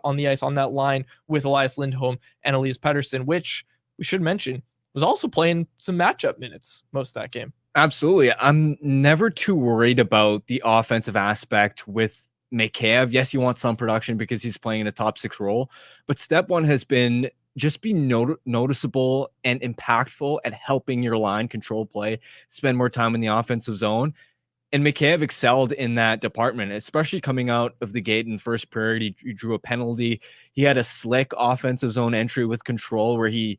on the ice on that line with Elias Lindholm and Elias Pettersson, which we should mention was also playing some matchup minutes most of that game. Absolutely. I'm never too worried about the offensive aspect with Mikheyev. Yes, you want some production because he's playing in a top 6 role, but step one has been just be noticeable and impactful at helping your line control play, spend more time in the offensive zone. And Mikheyev excelled in that department, especially coming out of the gate in the first period. He drew a penalty. He had a slick offensive zone entry with control where he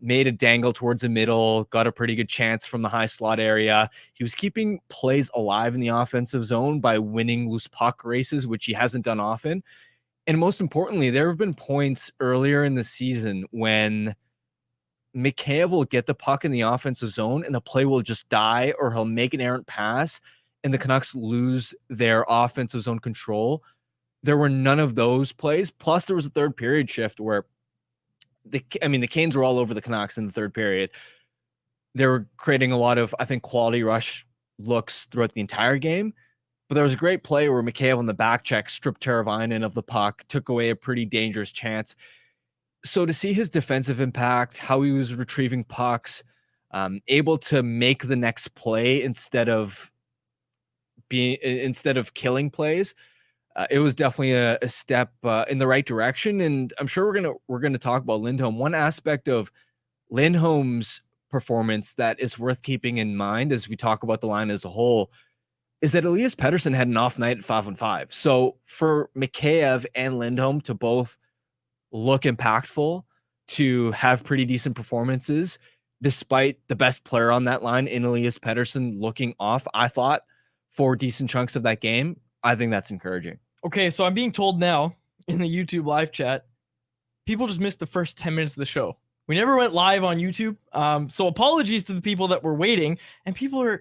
made a dangle towards the middle, got a pretty good chance from the high slot area. He was keeping plays alive in the offensive zone by winning loose puck races, which he hasn't done often. And most importantly, there have been points earlier in the season when Mikheyev will get the puck in the offensive zone and the play will just die, or he'll make an errant pass and the Canucks lose their offensive zone control. There were none of those plays. Plus there was a third period shift where the Canes were all over the Canucks in the third period. They were creating a lot of, I think, quality rush looks throughout the entire game. But there was a great play where Mikheyev on the back check stripped Teravainen of the puck, took away a pretty dangerous chance. So to see his defensive impact, how he was retrieving pucks, able to make the next play instead of killing plays, it was definitely a step in the right direction. And I'm sure we're gonna talk about Lindholm. One aspect of Lindholm's performance that is worth keeping in mind as we talk about the line as a whole is that Elias Pettersson had an off night at 5-on-5. So for Mikheyev and Lindholm to both look impactful, to have pretty decent performances, despite the best player on that line in Elias Pettersson looking off, I thought, for decent chunks of that game, I think that's encouraging. Okay, so I'm being told now in the YouTube live chat, people just missed the first 10 minutes of the show. We never went live on YouTube, so apologies to the people that were waiting. And people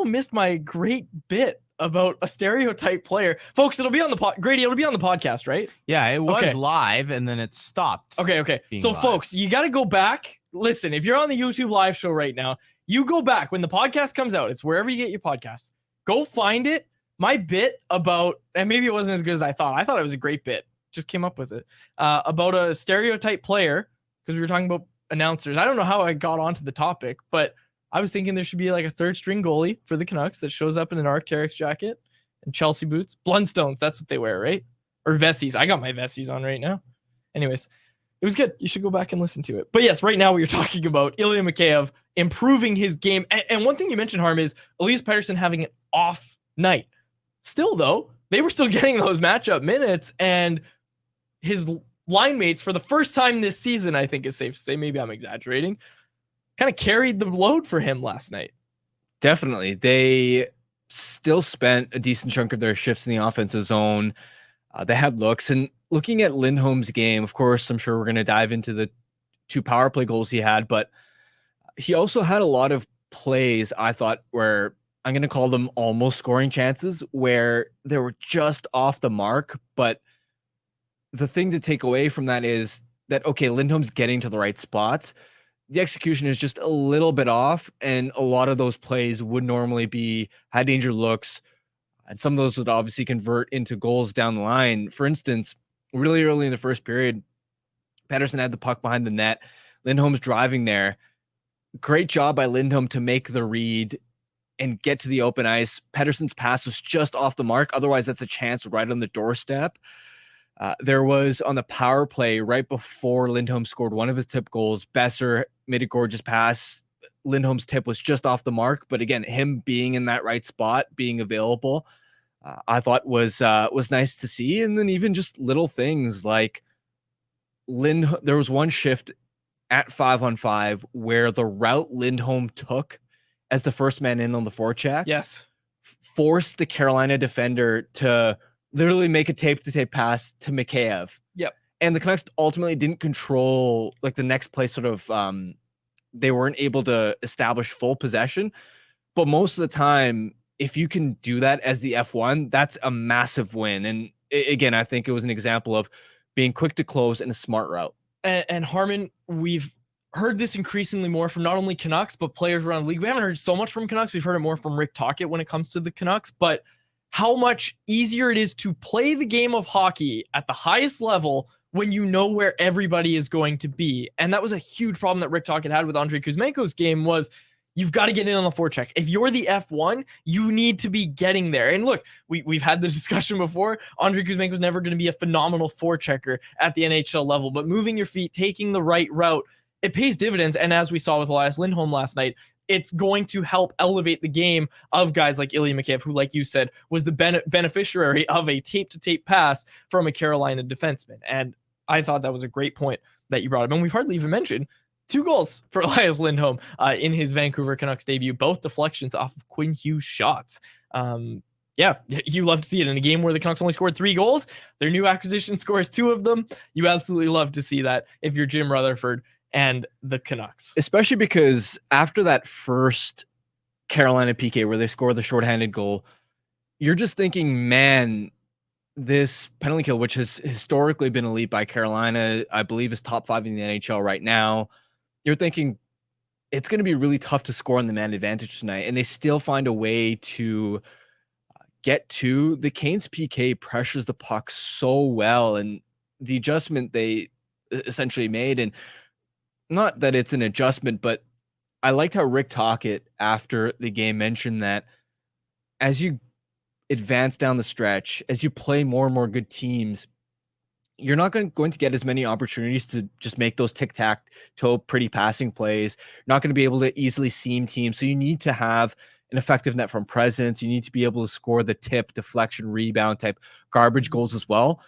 missed my great bit about a stereotype player. Folks, it'll be on the Grady, it'll be on the podcast, right? Yeah, it was live and then it stopped. Okay. So live. Folks, you got to go back. Listen, if you're on the YouTube live show right now, you go back when the podcast comes out. It's wherever you get your podcasts. Go find it. My bit about, and maybe it wasn't as good as I thought. I thought it was a great bit. Just came up with it. About a stereotype player, because we were talking about announcers. I don't know how I got onto the topic, but I was thinking there should be like a third string goalie for the Canucks that shows up in an Arc'teryx jacket and Chelsea boots. Blundstones, that's what they wear, right? Or Vessies. I got my Vessies on right now. Anyways, it was good. You should go back and listen to it. But yes, right now we are talking about Ilya Mikheyev improving his game. And one thing you mentioned, Harm, is Elias Pettersson having an off night. Still, though, they were still getting those matchup minutes, and his line mates, for the first time this season, I think it's safe to say, maybe I'm exaggerating, kind of carried the load for him last night. Definitely. They still spent a decent chunk of their shifts in the offensive zone. They had looks. And looking at Lindholm's game, of course, I'm sure we're going to dive into the 2 power play goals he had, but he also had a lot of plays, I thought, where I'm going to call them almost scoring chances, where they were just off the mark. But the thing to take away from that is that, okay, Lindholm's getting to the right spots. The execution is just a little bit off, and a lot of those plays would normally be high danger looks, and some of those would obviously convert into goals down the line. For instance, really early in the first period, Pettersson had the puck behind the net. Lindholm's driving there. Great job by Lindholm to make the read and get to the open ice. Pettersson's pass was just off the mark. Otherwise, that's a chance right on the doorstep. There was, on the power play right before Lindholm scored one of his tip goals, Besser made a gorgeous pass. Lindholm's tip was just off the mark, but again, him being in that right spot, being available, I thought was nice to see. And then even just little things like there was one shift at 5-on-5 where the route Lindholm took as the first man in on the forecheck, forced the Carolina defender to literally make a tape-to-tape pass to Mikheyev. Yep. And the Canucks ultimately didn't control, like, the next play sort of, they weren't able to establish full possession. But most of the time, if you can do that as the F1, that's a massive win. And again, I think it was an example of being quick to close and a smart route. And Harmon, we've heard this increasingly more from not only Canucks, but players around the league. We haven't heard so much from Canucks. We've heard it more from Rick Tocchet when it comes to the Canucks. But how much easier it is to play the game of hockey at the highest level when you know where everybody is going to be. And that was a huge problem that Rick Tocchet had with Andrei Kuzmenko's game was you've got to get in on the forecheck. If you're the F1, you need to be getting there. And look, we've had the discussion before. Andrei Kuzmenko's never going to be a phenomenal forechecker at the NHL level, but moving your feet, taking the right route, it pays dividends. And as we saw with Elias Lindholm last night, it's going to help elevate the game of guys like Ilya Mikheyev, who, like you said, was the beneficiary of a tape-to-tape pass from a Carolina defenseman. And I thought that was a great point that you brought up. And we've hardly even mentioned 2 goals for Elias Lindholm in his Vancouver Canucks debut, both deflections off of Quinn Hughes shots. Yeah, you love to see it in a game where the Canucks only scored 3 goals. Their new acquisition scores 2 of them. You absolutely love to see that if you're Jim Rutherford and the Canucks. Especially because after that first Carolina PK where they score the shorthanded goal, you're just thinking, man, this penalty kill, which has historically been elite by Carolina, I believe is top 5 in the NHL right now. You're thinking it's going to be really tough to score on the man advantage tonight. And they still find a way to get to the Canes. PK pressures the puck so well. And the adjustment they essentially made, and not that it's an adjustment, but I liked how Rick Tocchet after the game mentioned that as you advance down the stretch, as you play more and more good teams, you're not going to get as many opportunities to just make those tic-tac-toe pretty passing plays. You're not going to be able to easily seam teams. So you need to have an effective net from presence. You need to be able to score the tip, deflection, rebound type garbage goals as well.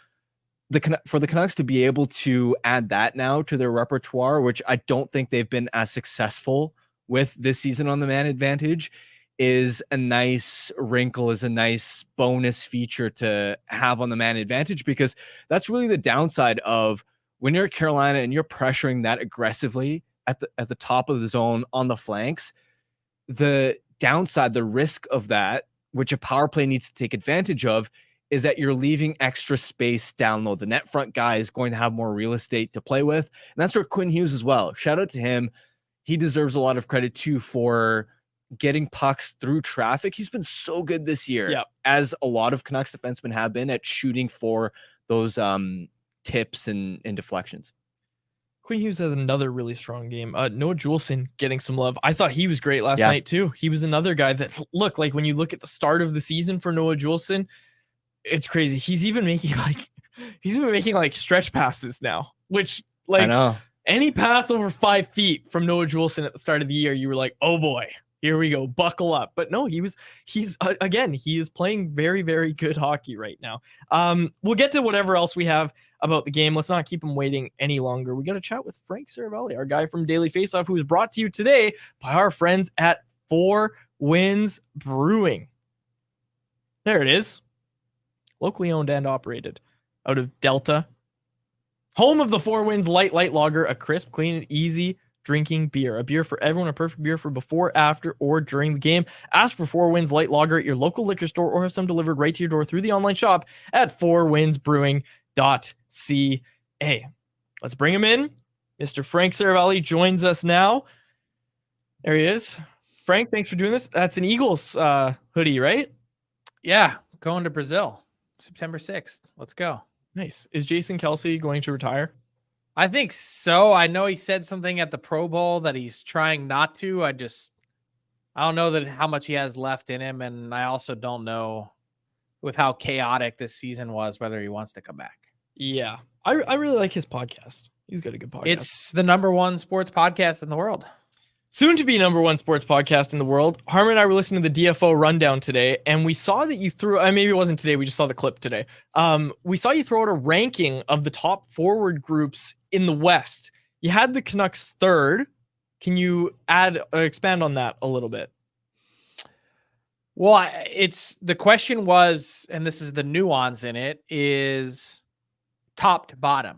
For the Canucks to be able to add that now to their repertoire, which I don't think they've been as successful with this season on the man advantage, is a nice wrinkle, is a nice bonus feature to have on the man advantage, because that's really the downside of when you're at Carolina and you're pressuring that aggressively at the top of the zone on the flanks. The downside, the risk of that, which a power play needs to take advantage of, is that you're leaving extra space down low. The net front guy is going to have more real estate to play with. And that's where Quinn Hughes as well. Shout out to him. He deserves a lot of credit too for getting pucks through traffic. He's been so good this year, as a lot of Canucks defensemen have been at shooting for those tips and deflections. Quinn Hughes has another really strong game. Noah Juleson getting some love. I thought he was great last night too. He was another guy that, look, like when you look at the start of the season for Noah Juleson, it's crazy. He's even making like stretch passes now, which, like, I know. Any pass over 5 feet from Noah Juleson at the start of the year, you were like, oh boy, here we go, buckle up. But no, he is playing very, very good hockey right now. We'll get to whatever else we have about the game. Let's not keep him waiting any longer. We got to chat with Frank Seravalli, our guy from Daily Faceoff, who is brought to you today by our friends at 4 Winds Brewing. There it is. Locally owned and operated out of Delta. Home of the 4 Winds Light Lager, a crisp, clean, and easy drinking beer. A beer for everyone, a perfect beer for before, after, or during the game. Ask for 4 Winds Light Lager at your local liquor store or have some delivered right to your door through the online shop at 4windsbrewing.ca. Let's bring him in. Mr. Frank Seravalli joins us now. There he is. Frank, thanks for doing this. That's an Eagles hoodie, right? Yeah, going to Brazil. September 6th. Let's go. Nice. Is Jason Kelce going to retire? I think so. I know he said something at the Pro Bowl that he's trying not to. I don't know how much he has left in him. And I also don't know, with how chaotic this season was, whether he wants to come back. Yeah. I really like his podcast. He's got a good podcast. It's the #1 sports podcast in the world. Soon to be #1 sports podcast in the world. Harmon and I were listening to the DFO rundown today, and we saw that you threw, maybe it wasn't today, we just saw the clip today. We saw you throw out a ranking of the top forward groups in the West. You had the Canucks 3rd. Can you expand on that a little bit? Well, the question was, and this is the nuance in it, is top to bottom.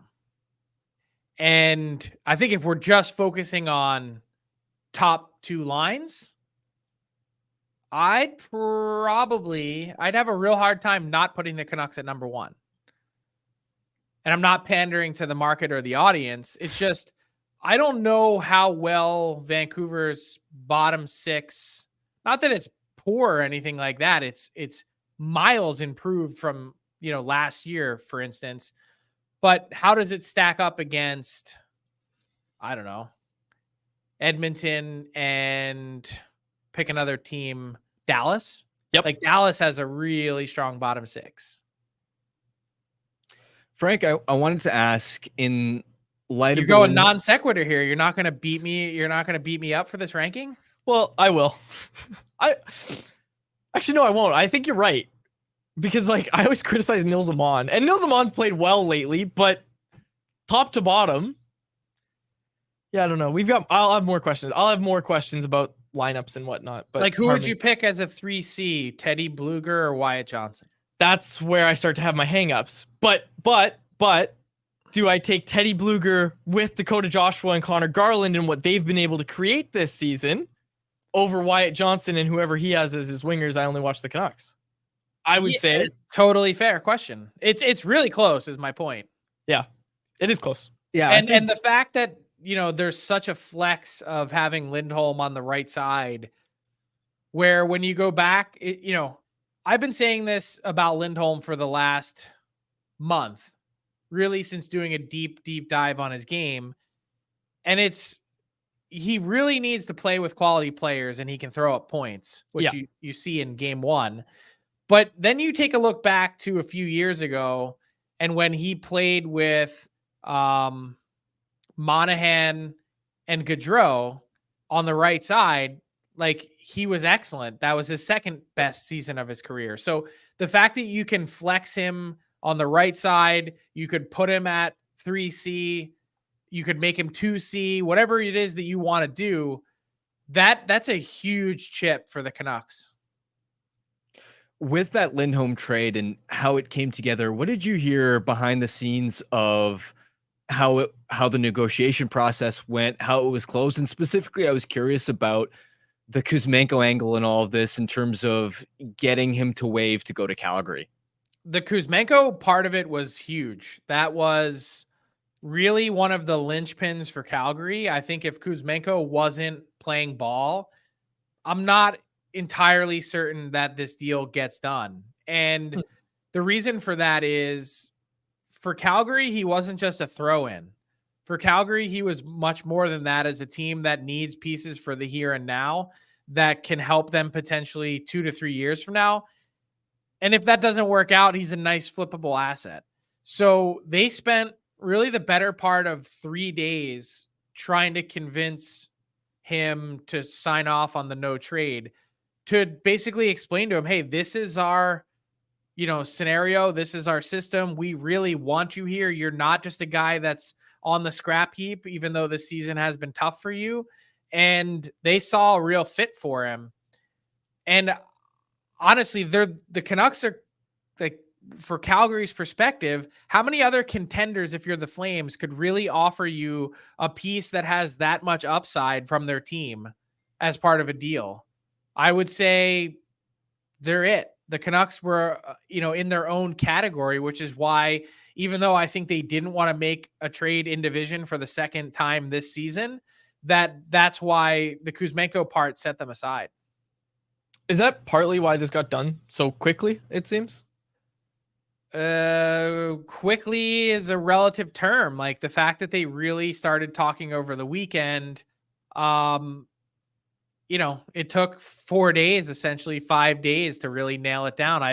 And I think if we're just focusing on top 2 lines, I'd have a real hard time not putting the Canucks at #1. And I'm not pandering to the market or the audience. It's just, I don't know how well Vancouver's bottom 6, not that it's poor or anything like that. It's miles improved from, last year, for instance. But how does it stack up against, I don't know, Edmonton and pick another team, Dallas? Yep. Like Dallas has a really strong bottom six. Frank, I wanted to ask, in light You're of going non sequitur here. You're not going to beat me. You're not going to beat me up for this ranking. Well, I will. Actually, no, I won't. I think you're right. Because I always criticize Nils Amon, and Nils Amon's played well lately, but top to bottom, yeah, I don't know. I'll have more questions. I'll have more questions about lineups and whatnot. But who would you pick as a 3C? Teddy Bluger or Wyatt Johnson? That's where I start to have my hangups. But do I take Teddy Bluger with Dakota Joshua and Connor Garland and what they've been able to create this season over Wyatt Johnson and whoever he has as his wingers? I only watch the Canucks. I would say totally fair question. It's really close, is my point. Yeah, it is close. Yeah, and the fact that there's such a flex of having Lindholm on the right side, where when you go back, I've been saying this about Lindholm for the last month, really since doing a deep dive on his game, and he really needs to play with quality players, and he can throw up points, which you see in game one. But then you take a look back to a few years ago, and when he played with Monahan and Gaudreau on the right side, he was excellent. That was his second best season of his career. So the fact that you can flex him on the right side, you could put him at 3C, you could make him 2C, whatever it is that you want to do, that's a huge chip for the Canucks. With that Lindholm trade and how it came together, what did you hear behind the scenes of how the negotiation process went, how it was closed? And specifically, I was curious about the Kuzmenko angle and all of this in terms of getting him to waive to go to Calgary. The Kuzmenko part of it was huge. That was really one of the linchpins for Calgary. I think if Kuzmenko wasn't playing ball, I'm not entirely certain that this deal gets done. And the reason for that is, for Calgary, he wasn't just a throw-in. For Calgary, he was much more than that, as a team that needs pieces for the here and now that can help them potentially 2 to 3 years from now. And if that doesn't work out, he's a nice flippable asset. So they spent really the better part of 3 days trying to convince him to sign off on the no trade, to basically explain to him, hey, this is our, scenario. This is our system. We really want you here. You're not just a guy that's on the scrap heap, even though this season has been tough for you. And they saw a real fit for him. And honestly, the Canucks are, for Calgary's perspective, how many other contenders, if you're the Flames, could really offer you a piece that has that much upside from their team as part of a deal? I would say they're it. The Canucks were, in their own category, which is why, even though I think they didn't want to make a trade in division for the second time this season, that's why the Kuzmenko part set them aside. Is that partly why this got done so quickly, it seems? Quickly is a relative term. The fact that they really started talking over the weekend, it took 4 days, essentially 5 days, to really nail it down.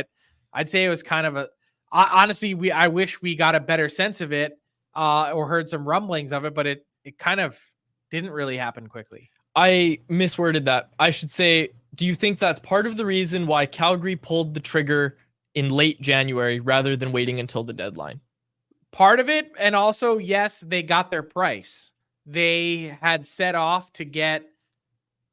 I'd say it was kind of honestly, I wish we got a better sense of it, or heard some rumblings of it, but it kind of didn't really happen quickly. I misworded that. I should say, do you think that's part of the reason why Calgary pulled the trigger in late January rather than waiting until the deadline? Part of it, and also, yes, they got their price. They had set off to get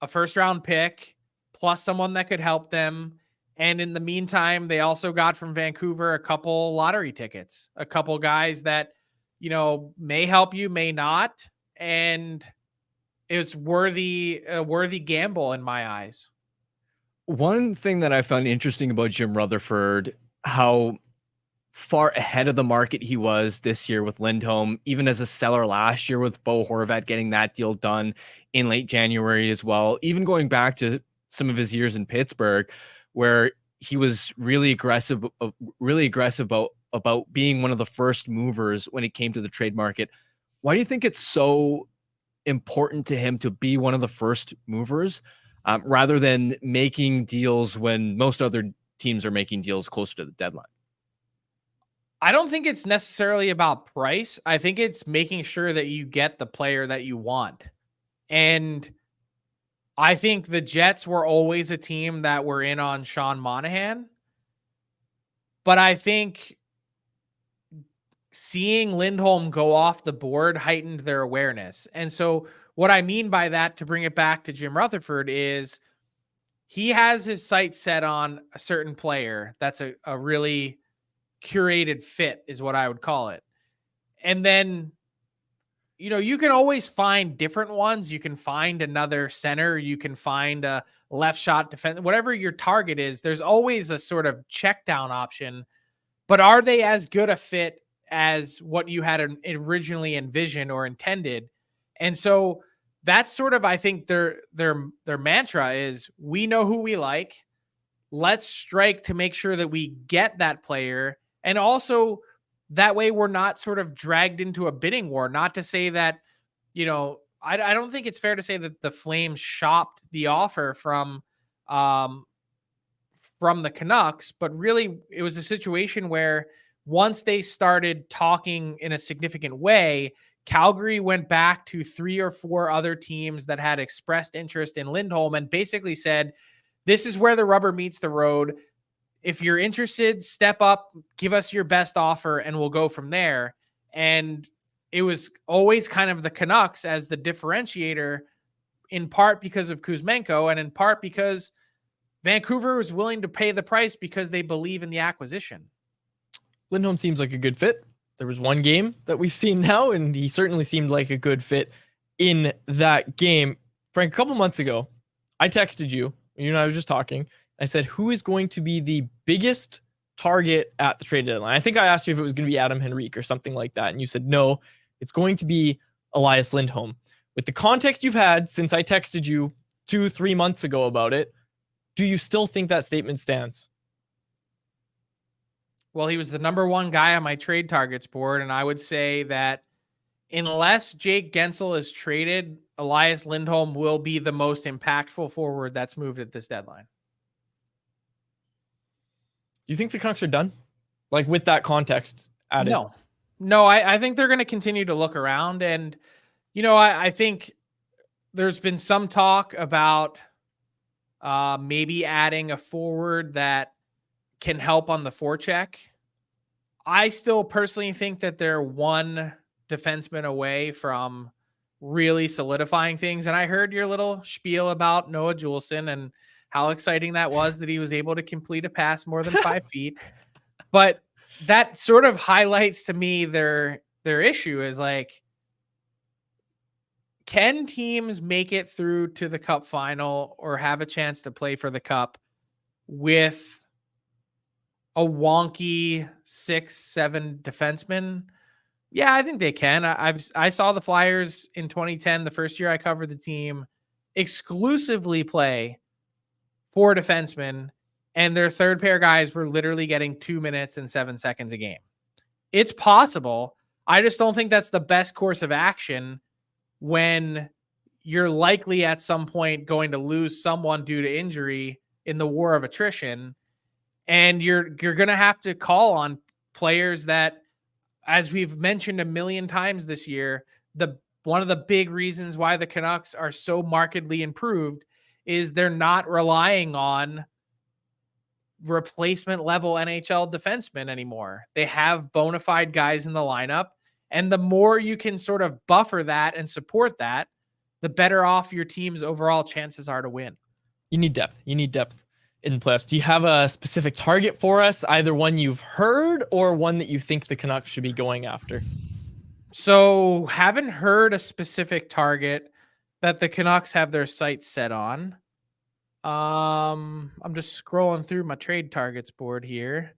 a first-round pick plus someone that could help them. And in the meantime, they also got from Vancouver a couple lottery tickets, a couple guys that, may help you, may not. And it was a worthy gamble in my eyes. One thing that I found interesting about Jim Rutherford, how far ahead of the market he was this year with Lindholm, even as a seller last year with Bo Horvat getting that deal done in late January as well, even going back to some of his years in Pittsburgh, where he was really aggressive about being one of the first movers when it came to the trade market. Why do you think it's so important to him to be one of the first movers rather than making deals when most other teams are making deals closer to the deadline? I don't think it's necessarily about price. I think it's making sure that you get the player that you want. And I think the Jets were always a team that were in on Sean Monahan. But I think seeing Lindholm go off the board heightened their awareness. And so what I mean by that, to bring it back to Jim Rutherford, is he has his sights set on a certain player that's a really curated fit, is what I would call it. And then, you know, you can always find different ones. You can find another center. You can find a left shot defense, whatever your target is. There's always a sort of check down option, but are they as good a fit as what you had originally envisioned or intended? And so that's sort of, I think their mantra is, we know who we like. Let's strike to make sure that we get that player. And also that way we're not sort of dragged into a bidding war. Not to say that, you know, I don't think it's fair to say that the Flames shopped the offer from the Canucks, but really it was a situation where once they started talking in a significant way, Calgary went back to 3 or 4 other teams that had expressed interest in Lindholm and basically said, this is where the rubber meets the road. If you're interested, step up, give us your best offer, and we'll go from there. And it was always kind of the Canucks as the differentiator, in part because of Kuzmenko and in part because Vancouver was willing to pay the price because they believe in the acquisition. Lindholm seems like a good fit. There was one game that we've seen now, and he certainly seemed like a good fit in that game. Frank, a couple months ago, I texted you. You and I was just talking. I said, who is going to be the biggest target at the trade deadline? I think I asked you if it was going to be Adam Henrique or something like that. And you said, no, it's going to be Elias Lindholm. With the context you've had since I texted you 2-3 months ago about it, do you still think that statement stands? Well, he was the number 1 guy on my trade targets board. And I would say that unless Jake Gensel is traded, Elias Lindholm will be the most impactful forward that's moved at this deadline. Do you think the Canucks are done? Like, with that context added? No, I think they're going to continue to look around. And, you know, I think there's been some talk about maybe adding a forward that can help on the forecheck. I still personally think that they're one defenseman away from really solidifying things. And I heard your little spiel about Noah Juleson and how exciting that was that he was able to complete a pass more than 5 feet. But that sort of highlights to me their issue is, like, can teams make it through to the cup final or have a chance to play for the cup with a wonky 6-7 defenseman? Yeah, I think they can. I saw the Flyers in 2010, the first year I covered the team, exclusively play 4 defensemen, and their third pair guys were literally getting 2 minutes and 7 seconds a game. It's possible. I just don't think that's the best course of action when you're likely at some point going to lose someone due to injury in the war of attrition. And you're going to have to call on players that, as we've mentioned a million times this year, one of the big reasons why the Canucks are so markedly improved is they're not relying on replacement level NHL defensemen anymore. They have bona fide guys in the lineup. And the more you can sort of buffer that and support that, the better off your team's overall chances are to win. You need depth. You need depth in the playoffs. Do you have a specific target for us? Either one you've heard or one that you think the Canucks should be going after? So, haven't heard a specific target that the Canucks have their sights set on. I'm just scrolling through my trade targets board here.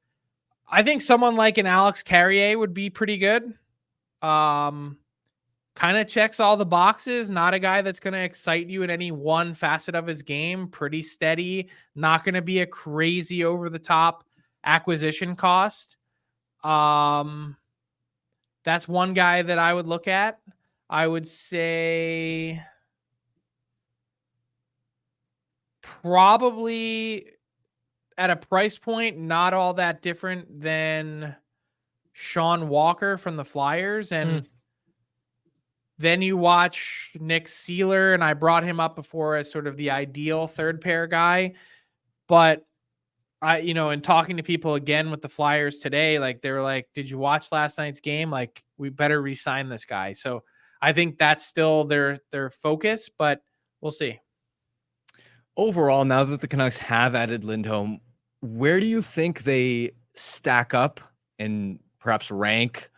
I think someone like an Alex Carrier would be pretty good. kind of checks all the boxes. Not a guy that's going to excite you in any one facet of his game. Pretty steady. Not going to be a crazy over the top acquisition cost. That's one guy that I would look at. I would say probably at a price point not all that different than Sean Walker from the Flyers. And then you watch Nick Seeler, and I brought him up before as sort of the ideal third pair guy. But in talking to people again with the Flyers today, like they were like, did you watch last night's game? Like, we better re-sign this guy. So I think that's still their focus, but we'll see. Overall, now that the Canucks have added Lindholm, where do you think they stack up and perhaps rank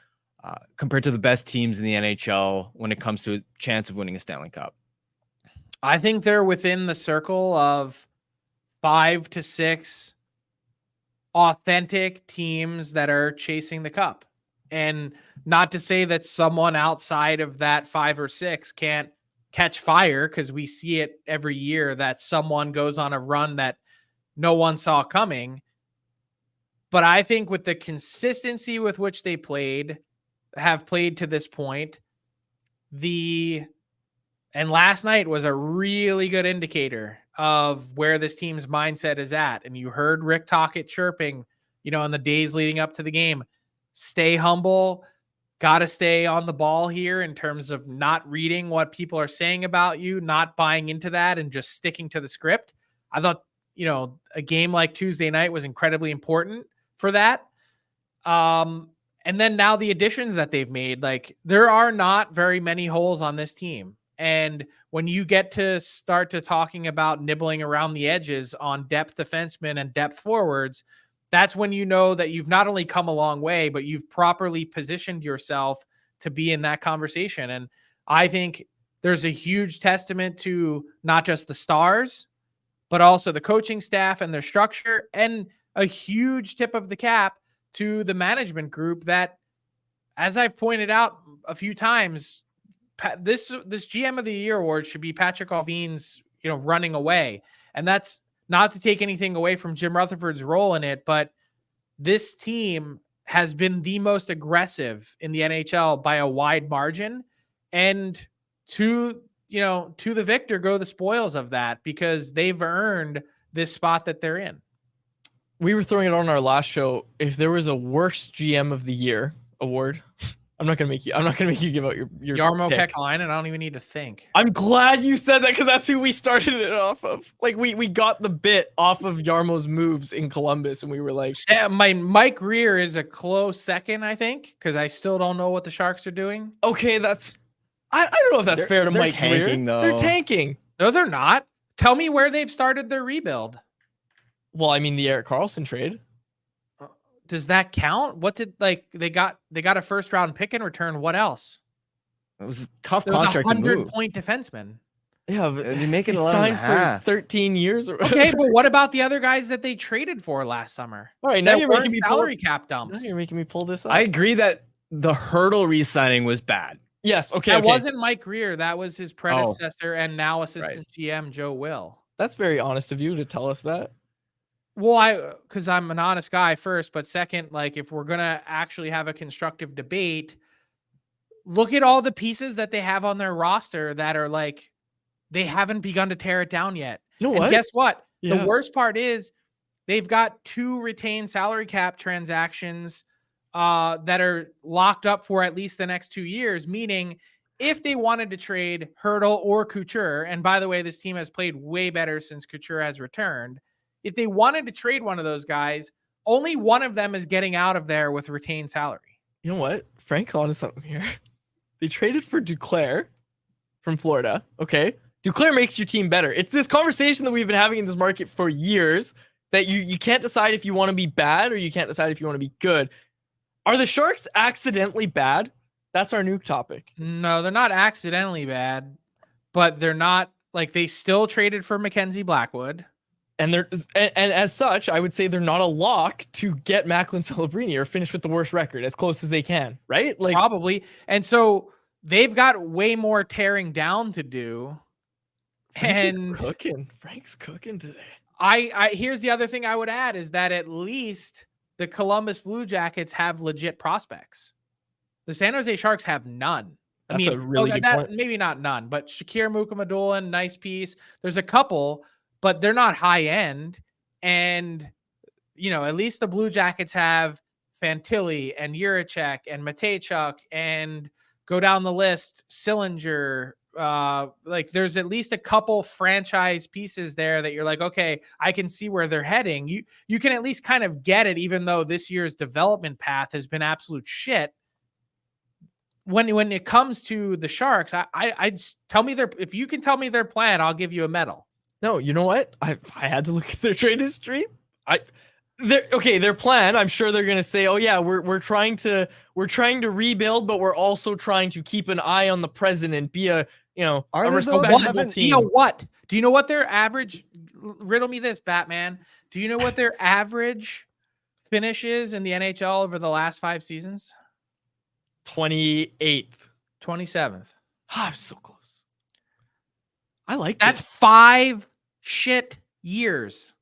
compared to the best teams in the NHL when it comes to a chance of winning a Stanley Cup? I think they're within the circle of 5 to 6 authentic teams that are chasing the cup. And not to say that someone outside of that 5 or 6 can't catch fire, because we see it every year that someone goes on a run that no one saw coming. But I think with the consistency with which they have played to this point, and last night was a really good indicator of where this team's mindset is at. And you heard Rick Tocchet chirping, in the days leading up to the game, stay humble, got to stay on the ball here in terms of not reading what people are saying about you, not buying into that, and just sticking to the script. I thought, a game like Tuesday night was incredibly important for that. And then now the additions that they've made, like, there are not very many holes on this team. And when you get to start to talking about nibbling around the edges on depth defensemen and depth forwards, that's when you know that you've not only come a long way, but you've properly positioned yourself to be in that conversation. And I think there's a huge testament to not just the stars, but also the coaching staff and their structure, and a huge tip of the cap to the management group that, as I've pointed out a few times, this GM of the Year award should be Patrick Allvin's, running away. And that's not to take anything away from Jim Rutherford's role in it, but this team has been the most aggressive in the NHL by a wide margin. And to the victor go the spoils of that, because they've earned this spot that they're in. We were throwing it on our last show. If there was a worst GM of the Year award, I'm not gonna make you give out your Jarmo pick. Kekalainen, and I don't even need to think. I'm glad you said that, because that's who we started it off of. Like, we got the bit off of Jarmo's moves in Columbus, and we were like, yeah, Mike Rear is a close second, I think, because I still don't know what the Sharks are doing. okay, I don't know if that's fair to they're Mike tanking, Greer. though. They're tanking. No, they're not. Tell me where they've started their rebuild. Well, I mean, the Erik Karlsson trade. Does that count? What did they got a first round pick in return? What else? It was a tough There's contract to move. 100-point defenseman. Yeah, but You make it he 11 and signed a half. for 13 years. Or Okay, but what about the other guys that they traded for last summer? All right, now That you're weren't making me salary cap dumps. Now you're making me pull this up. I agree that the Hurdle re-signing was bad. Yes, okay. That okay. wasn't Mike Greer. That was his predecessor and now assistant GM Joe Will. That's very honest of you to tell us that. Well, because I'm an honest guy first, but second, like, if we're gonna actually have a constructive debate, look at all the pieces that they have on their roster that are like, they haven't begun to tear it down yet. You know And what? guess what? Yeah. The worst part is they've got 2 retained salary cap transactions that are locked up for at least the next 2 years, meaning if they wanted to trade Hurdle or Couture, and by the way, this team has played way better since Couture has returned. If they wanted to trade one of those guys, only one of them is getting out of there with retained salary. You know what? Frank on to something here. They traded for Duclair from Florida. Okay. Duclair makes your team better. It's this conversation that we've been having in this market for years, that you can't decide if you want to be bad or you can't decide if you want to be good. Are the Sharks accidentally bad? That's our nuke topic. No, they're not accidentally bad, but they're not, like, they still traded for Mackenzie Blackwood. And as such, I would say they're not a lock to get Macklin Celebrini or finish with the worst record as close as they can, right? Like, Probably. And so they've got way more tearing down to do. Frank's cooking today. I here's the other thing I would add is that at least the Columbus Blue Jackets have legit prospects. The San Jose Sharks have none. That's a really good point. Maybe not none, but Shakir Mukhamadullin, nice piece. There's a couple, but they're not high end. And, at least the Blue Jackets have Fantilli and Juracek and Matejchuk and go down the list, Sillinger. There's at least a couple franchise pieces there that you're like, okay, I can see where they're heading. You can at least kind of get it, even though this year's development path has been absolute shit. When it comes to the Sharks, I just tell me if you can tell me their plan, I'll give you a medal. No, you know what? I had to look at their trade history. Their plan, I'm sure they're gonna say, oh yeah, we're trying to rebuild, but we're also trying to keep an eye on the present and be a respectable team. You know what? Do you know what their average? Riddle me this, Batman. Do you know what their average finish is in the NHL over the last 5 seasons? 28th, 27th. I'm so close. I like that's this. 5 shit years.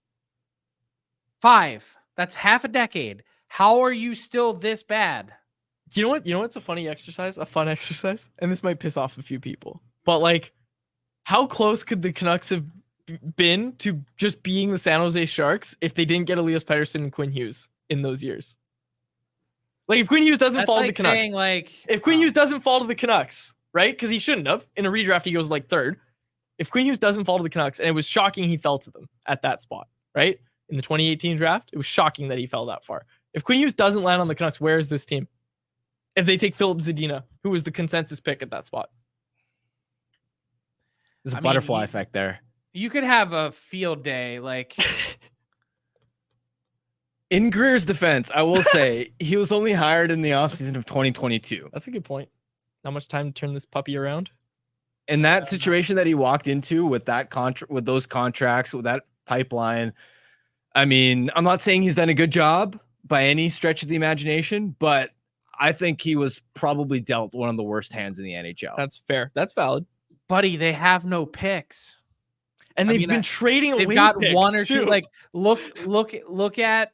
5. That's half a decade. How are you still this bad? You know what? It's a funny exercise, a fun exercise, and this might piss off a few people. But like, how close could the Canucks have been to just being the San Jose Sharks if they didn't get Elias Pettersson and Quinn Hughes in those years? Like, if Quinn Hughes doesn't fall to the Canucks, if Quinn Hughes doesn't fall to the Canucks, right? Because he shouldn't have. In a redraft, he goes like 3rd. If Quinn Hughes doesn't fall to the Canucks, and it was shocking he fell to them at that spot, right? In the 2018 draft, it was shocking that he fell that far. If Quinn Hughes doesn't land on the Canucks, where is this team? If they take Philip Zadina, who was the consensus pick at that spot. There's a butterfly effect there. You could have a field day, like... In Greer's defense, I will say he was only hired in the offseason of 2022. That's a good point. Not much time to turn this puppy around. In that situation that he walked into with that with those contracts, with that pipeline, I mean, I'm not saying he's done a good job by any stretch of the imagination, but I think he was probably dealt one of the worst hands in the NHL. That's fair. That's valid. Buddy, they have no picks. And they've been trading away. They've got picks one or too. two. Like, look at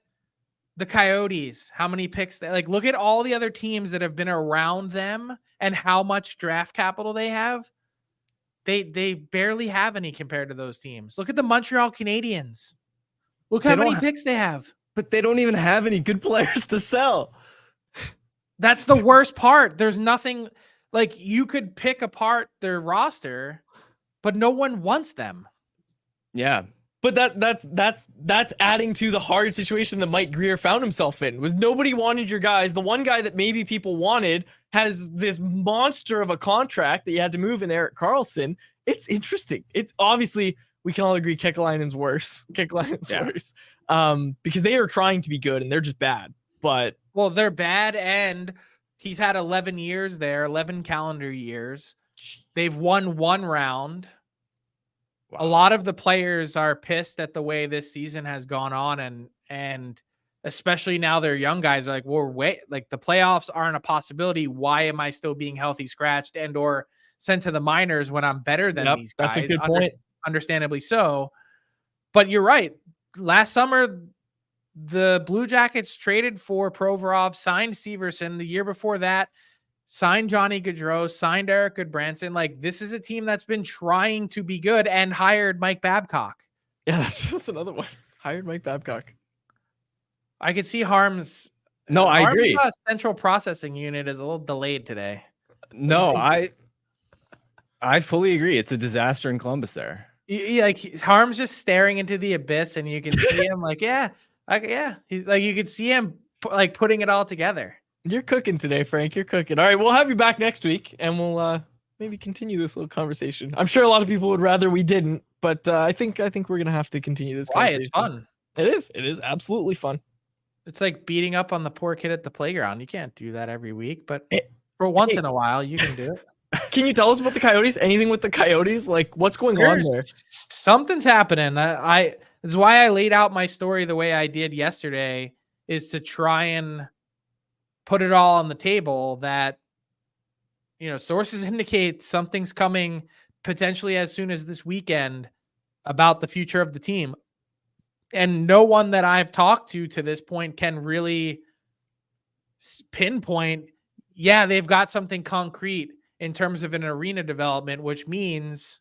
the Coyotes, how many picks look at all the other teams that have been around them and how much draft capital they have. They barely have any compared to those teams. Look at the Montreal Canadiens. Look how many picks they have. But they don't even have any good players to sell. That's the worst part. There's nothing like you could pick apart their roster, but no one wants them. Yeah. But that's adding to the hard situation that Mike Grier found himself in. Was nobody wanted your guys. The one guy that maybe people wanted has this monster of a contract that you had to move in Erik Karlsson. It's interesting. It's obviously we can all agree Kekalainen's worse. Worse. Because they are trying to be good and they're just bad. But they're bad and he's had 11 years there, 11 calendar years. They've won 1 round. Wow. A lot of the players are pissed at the way this season has gone on, and especially now they're young guys are like, well, wait, like the playoffs aren't a possibility. Why am I still being healthy scratched and or sent to the minors when I'm better than these guys? That's a good point. Understandably so. But you're right. Last summer, the Blue Jackets traded for Provorov, signed Severson. The year before that, signed Johnny Gaudreau, signed Eric Goodbranson. Like, this is a team that's been trying to be good and hired Mike Babcock. Yeah, that's another one. Hired Mike Babcock. I could see Harm's. No, I agree. Central processing unit is a little delayed today. No, I fully agree. It's a disaster in Columbus there. Harm's just staring into the abyss, and you can see him He's like, you could see him like putting it all together. You're cooking today, Frank. You're cooking. All right, we'll have you back next week, and we'll maybe continue this little conversation. I'm sure a lot of people would rather we didn't, but I think we're gonna have to continue this. Why? It's fun. It is. It is absolutely fun. It's like beating up on the poor kid at the playground. You can't do that every week, but for once in a while, you can do it. Can you tell us about the Coyotes? Anything with the Coyotes? Like, what's going on there? Something's happening. This is why I laid out my story the way I did yesterday, is to try and put it all on the table that, sources indicate something's coming potentially as soon as this weekend about the future of the team. And no one that I've talked to this point can really pinpoint, yeah, they've got something concrete in terms of an arena development, which means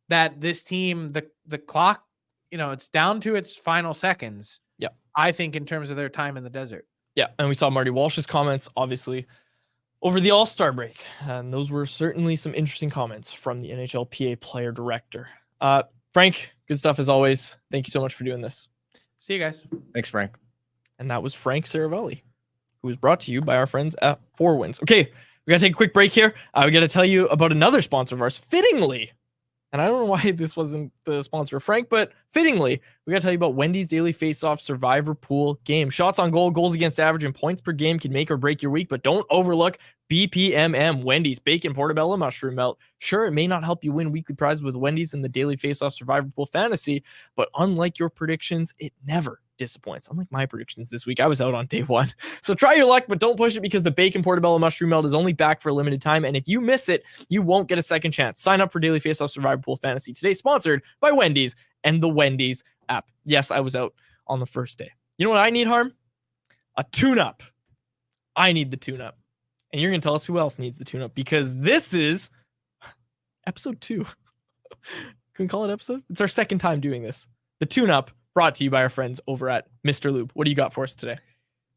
that this team, the clock, it's down to its final seconds. Yeah. I think in terms of their time in the desert. Yeah. And we saw Marty Walsh's comments, obviously, over the All-Star break. And those were certainly some interesting comments from the NHLPA player director. Frank, good stuff as always. Thank you so much for doing this. See you guys. Thanks, Frank. And that was Frank Seravalli, who was brought to you by our friends at 4Winds. Okay, we got to take a quick break here. We got to tell you about another sponsor of ours, fittingly. And I don't know why this wasn't the sponsor of Frank, but fittingly, we got to tell you about Wendy's Daily Faceoff Survivor Pool game. Shots on goal, goals against average, and points per game can make or break your week, but don't overlook BPMM, Wendy's Bacon Portobello Mushroom Melt. Sure, it may not help you win weekly prizes with Wendy's in the Daily Faceoff Survivor Pool Fantasy, but unlike your predictions, it never disappoints. Unlike my predictions this week, I was out on day one. So try your luck, but don't push it because the Bacon Portobello Mushroom Melt is only back for a limited time. And if you miss it, you won't get a second chance. Sign up for Daily Faceoff Survivor Pool Fantasy today, sponsored by Wendy's and the Wendy's app. Yes, I was out on the first day. You know what I need, Harm? A tune-up. I need the tune-up. And you're going to tell us who else needs the tune-up because this is episode 2. Can we call it episode? It's our second time doing this. The tune-up brought to you by our friends over at Mr. Lube. What do you got for us today?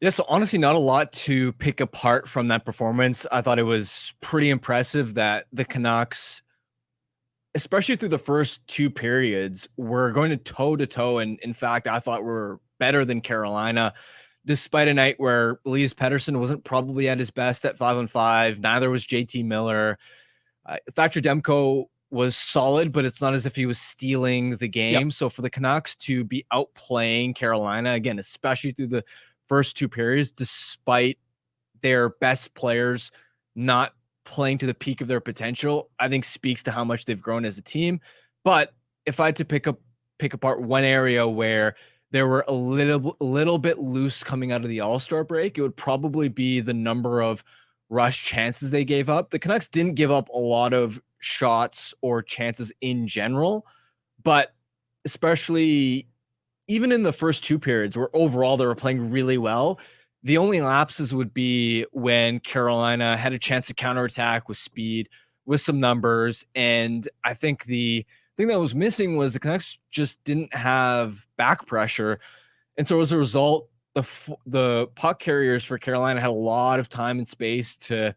Yeah, so honestly, not a lot to pick apart from that performance. I thought it was pretty impressive that the Canucks, especially through the first 2 periods, were going to toe-to-toe. And in fact, I thought were better than Carolina, despite a night where Elias Pettersson wasn't probably at his best at 5-on-5. Neither was JT Miller. Thatcher Demko was solid, but it's not as if he was stealing the game. Yep. So for the Canucks to be outplaying Carolina, again, especially through the first 2 periods, despite their best players not playing to the peak of their potential, I think speaks to how much they've grown as a team. But if I had to pick apart one area where they were a little bit loose coming out of the All-Star break, it would probably be the number of rush chances they gave up. The Canucks didn't give up a lot of shots or chances in general, but especially even in the first 2 periods where overall they were playing really well, the only lapses would be when Carolina had a chance to counterattack with speed, with some numbers. And I think the thing that was missing was the Canucks just didn't have back pressure. And so as a result, the puck carriers for Carolina had a lot of time and space to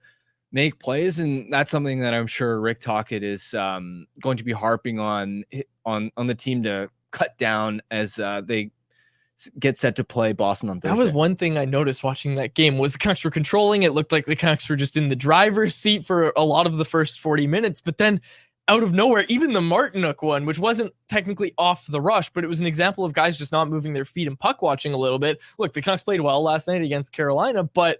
make plays, and that's something that I'm sure Rick Tocchet is going to be harping on the team to cut down as they get set to play Boston on Thursday. That was one thing I noticed watching that game was the Canucks were controlling. It looked like the Canucks were just in the driver's seat for a lot of the first 40 minutes, but then out of nowhere, even the Martinook one, which wasn't technically off the rush, but it was an example of guys just not moving their feet and puck watching a little bit. Look, the Canucks played well last night against Carolina, but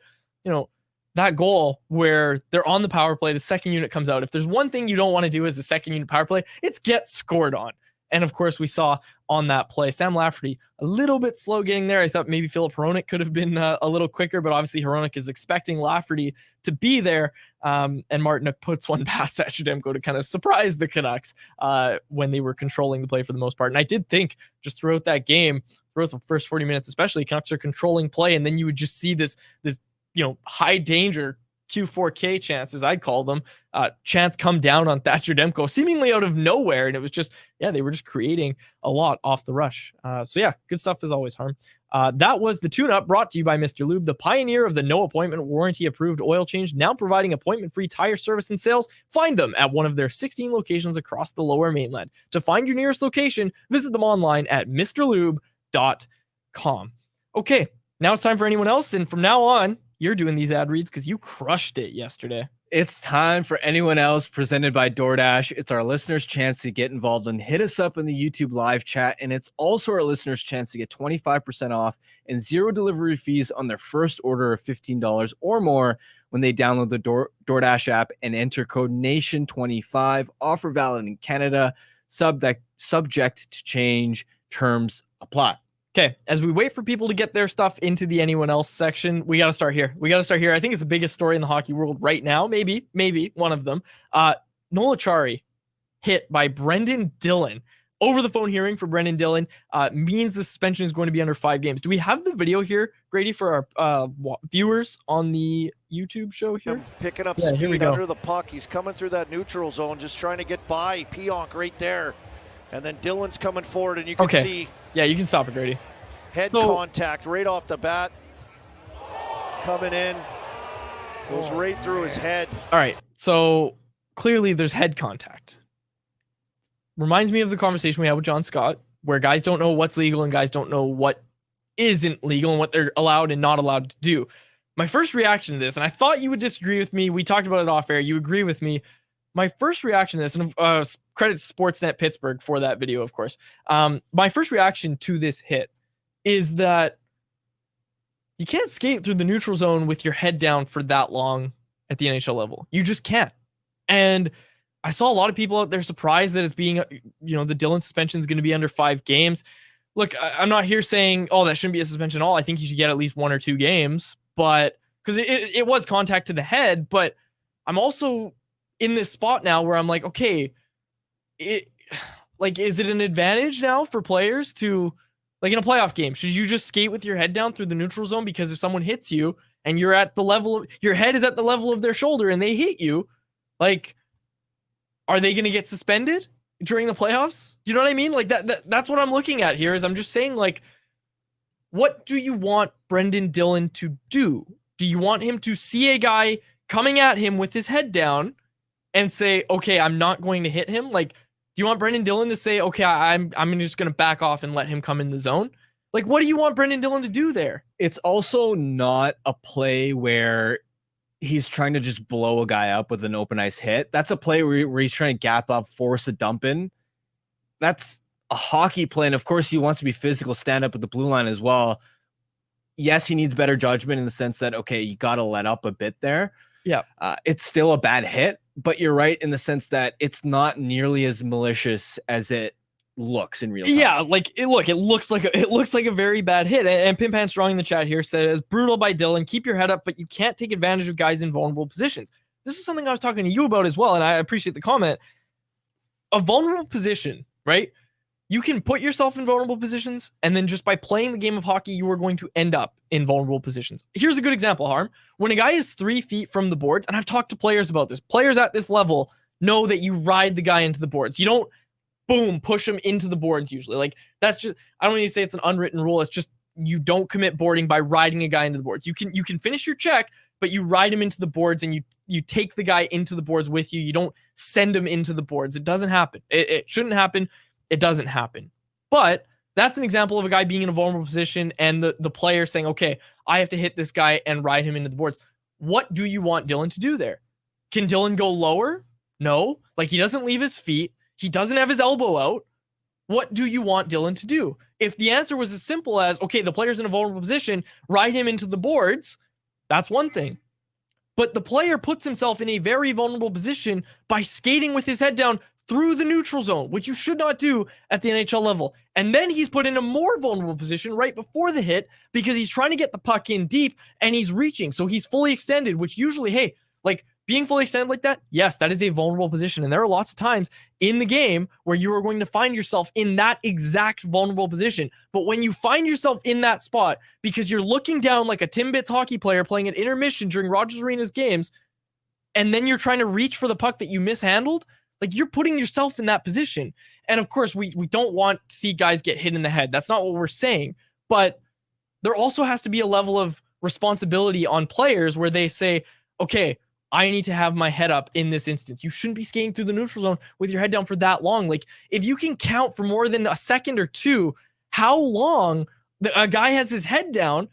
that goal where they're on the power play, the second unit comes out. If there's one thing you don't want to do as a second unit power play, it's get scored on. And of course, we saw on that play, Sam Lafferty a little bit slow getting there. I thought maybe Philip Hronek could have been a little quicker, but obviously Hronek is expecting Lafferty to be there. And Martinook puts one past Sachademko to kind of surprise the Canucks when they were controlling the play for the most part. And I did think just throughout that game, throughout the first 40 minutes, especially, Canucks are controlling play. And then you would just see this high danger Q4K chances, I'd call them, chance come down on Thatcher Demko seemingly out of nowhere. And it was just, they were just creating a lot off the rush. So good stuff as always, Harm. That was the tune-up brought to you by Mr. Lube, the pioneer of the no appointment warranty approved oil change, now providing appointment-free tire service and sales. Find them at one of their 16 locations across the Lower Mainland. To find your nearest location, visit them online at mrlube.com. Okay, now it's time for anyone else. And from now on, you're doing these ad reads because you crushed it yesterday. It's time for anyone else, presented by DoorDash. It's our listeners' chance to get involved and hit us up in the YouTube live chat. And it's also our listeners' chance to get 25% off and 0 delivery fees on their first order of $15 or more when they download the DoorDash app and enter code NATION25. Offer valid in Canada. Subject to change. Terms apply. Okay, as we wait for people to get their stuff into the anyone else section, we got to start here. I think it's the biggest story in the hockey world right now. Maybe one of them. Noel Acciari hit by Brendan Dillon. Over the phone hearing for Brendan Dillon means the suspension is going to be under 5 games. Do we have the video here, Grady, for our viewers on the YouTube show here? Picking up here we speed go. under the puck. He's coming through that neutral zone, just trying to get by Pionk right there. And then Dillon's coming forward, and you can see... Yeah, you can stop it, Grady. Head contact right off the bat. Coming in. Goes right through his head. All right, so clearly there's head contact. Reminds me of the conversation we had with John Scott, where guys don't know what's legal and guys don't know what isn't legal and what they're allowed and not allowed to do. My first reaction to this, and I thought you would disagree with me. We talked about it off air. You agree with me. My first reaction to this, and credit Sportsnet Pittsburgh for that video, of course. My first reaction to this hit is that you can't skate through the neutral zone with your head down for that long at the NHL level. You just can't. And I saw a lot of people out there surprised that it's being, the Dillon suspension is going to be under 5 games. Look, I'm not here saying, that shouldn't be a suspension at all. I think he should get at least 1 or 2 games, but because it was contact to the head. But I'm also in this spot now where I'm like, okay, is it an advantage now for players to, like in a playoff game, should you just skate with your head down through the neutral zone? Because if someone hits you and you're at the level of, your head is at the level of their shoulder and they hit you, like, are they going to get suspended during the playoffs? Do you know what I mean? Like that's what I'm looking at here is I'm just saying, like, what do you want Brendan Dillon to do? Do you want him to see a guy coming at him with his head down and say, okay, I'm not going to hit him? Like, do you want Brendan Dillon to say, okay, I'm just going to back off and let him come in the zone? Like, what do you want Brendan Dillon to do there? It's also not a play where he's trying to just blow a guy up with an open ice hit. That's a play where he's trying to gap up, force a dump in. That's a hockey play. And of course, he wants to be physical, stand up at the blue line as well. Yes, he needs better judgment in the sense that, okay, you got to let up a bit there. Yeah. It's still a bad hit, but you're right in the sense that it's not nearly as malicious as it looks in real time. Yeah, like it looks like a very bad hit. And Pimp Hand Strong in the chat here says, brutal by Dillon. Keep your head up, but you can't take advantage of guys in vulnerable positions. This is something I was talking to you about as well, and I appreciate the comment. A vulnerable position, right? You can put yourself in vulnerable positions, and then just by playing the game of hockey, you are going to end up in vulnerable positions. Here's a good example, Harm. When a guy is 3 feet from the boards, and I've talked to players about this, players at this level know that you ride the guy into the boards. You don't, boom, push him into the boards usually. Like, that's just, I don't need to say it's an unwritten rule. It's just, you don't commit boarding by riding a guy into the boards. You can finish your check, but you ride him into the boards and you take the guy into the boards with you. You don't send him into the boards. It doesn't happen. It shouldn't happen. It doesn't happen. But that's an example of a guy being in a vulnerable position and the player saying, okay, I have to hit this guy and ride him into the boards. What do you want Dillon to do there? Can Dillon go lower? No. Like, he doesn't leave his feet. He doesn't have his elbow out. What do you want Dillon to do? If the answer was as simple as, okay, the player's in a vulnerable position, ride him into the boards, that's one thing. But the player puts himself in a very vulnerable position by skating with his head down through the neutral zone, which you should not do at the NHL level. And then he's put in a more vulnerable position right before the hit because he's trying to get the puck in deep and he's reaching. So he's fully extended, which usually, hey, like, being fully extended like that, yes, that is a vulnerable position. And there are lots of times in the game where you are going to find yourself in that exact vulnerable position. But when you find yourself in that spot because you're looking down like a Timbits hockey player playing at intermission during Rogers Arena's games, and then you're trying to reach for the puck that you mishandled, like, you're putting yourself in that position. And of course, we don't want to see guys get hit in the head. That's not what we're saying. But there also has to be a level of responsibility on players where they say, okay, I need to have my head up in this instance. You shouldn't be skating through the neutral zone with your head down for that long. Like, if you can count for more than a second or two how long a guy has his head down,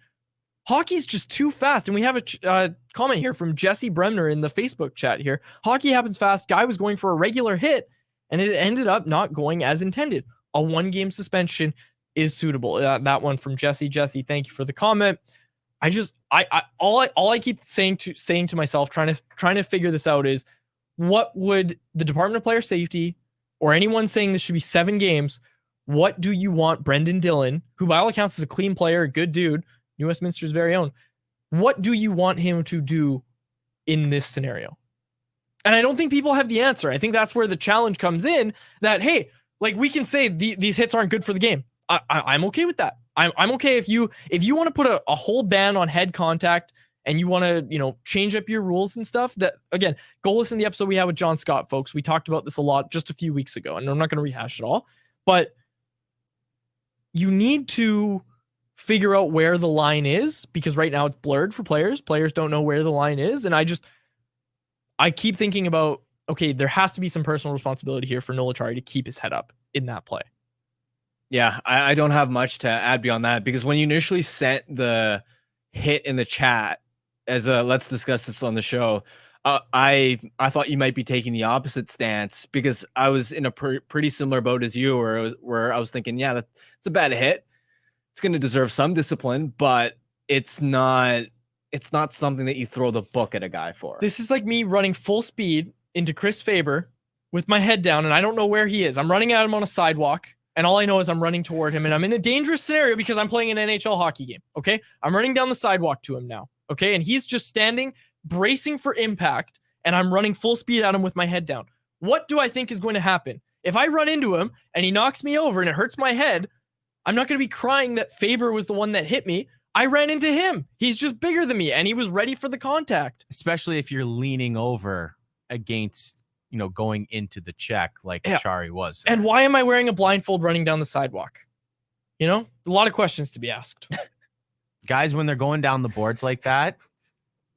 hockey's just too fast. And we have a comment here from Jesse Bremner in the Facebook chat here. Hockey happens fast. Guy was going for a regular hit, and it ended up not going as intended. A 1-game suspension is suitable. That one from Jesse. Jesse, thank you for the comment. All I keep saying to myself, trying to figure this out, is what would the Department of Player Safety or anyone saying this should be 7 games, What do you want Brendan Dillon, who by all accounts is a clean player, a good dude, New Westminster's very own, what do you want him to do in this scenario? And I don't think people have the answer. I think that's where the challenge comes in, that, hey, like, we can say these hits aren't good for the game. I'm okay with that. I'm okay if you want to put a whole ban on head contact and you want to, change up your rules and stuff. That, again, go listen to the episode we had with John Scott, folks. We talked about this a lot just a few weeks ago, and I'm not going to rehash it all. But you need to figure out where the line is, because right now it's blurred for players. Players don't know where the line is. And I keep thinking about, okay, there has to be some personal responsibility here for Noel Acciari to keep his head up in that play. Yeah, I don't have much to add beyond that, because when you initially sent the hit in the chat as a let's discuss this on the show, I thought you might be taking the opposite stance, because I was in a pretty similar boat as you, where I was thinking, yeah, it's a bad hit. It's going to deserve some discipline, but it's not something that you throw the book at a guy for. This is like me running full speed into Chris Faber with my head down, and I don't know where he is. I'm running at him on a sidewalk, and all I know is I'm running toward him, and I'm in a dangerous scenario because I'm playing an NHL hockey game, okay? I'm running down the sidewalk to him now, okay? And he's just standing, bracing for impact, and I'm running full speed at him with my head down. What do I think is going to happen? If I run into him and he knocks me over and it hurts my head, I'm not going to be crying that Faber was the one that hit me. I ran into him. He's just bigger than me, and he was ready for the contact. Especially if you're leaning over against, going into the check like Acciari was. And why am I wearing a blindfold running down the sidewalk? A lot of questions to be asked. Guys, when they're going down the boards like that,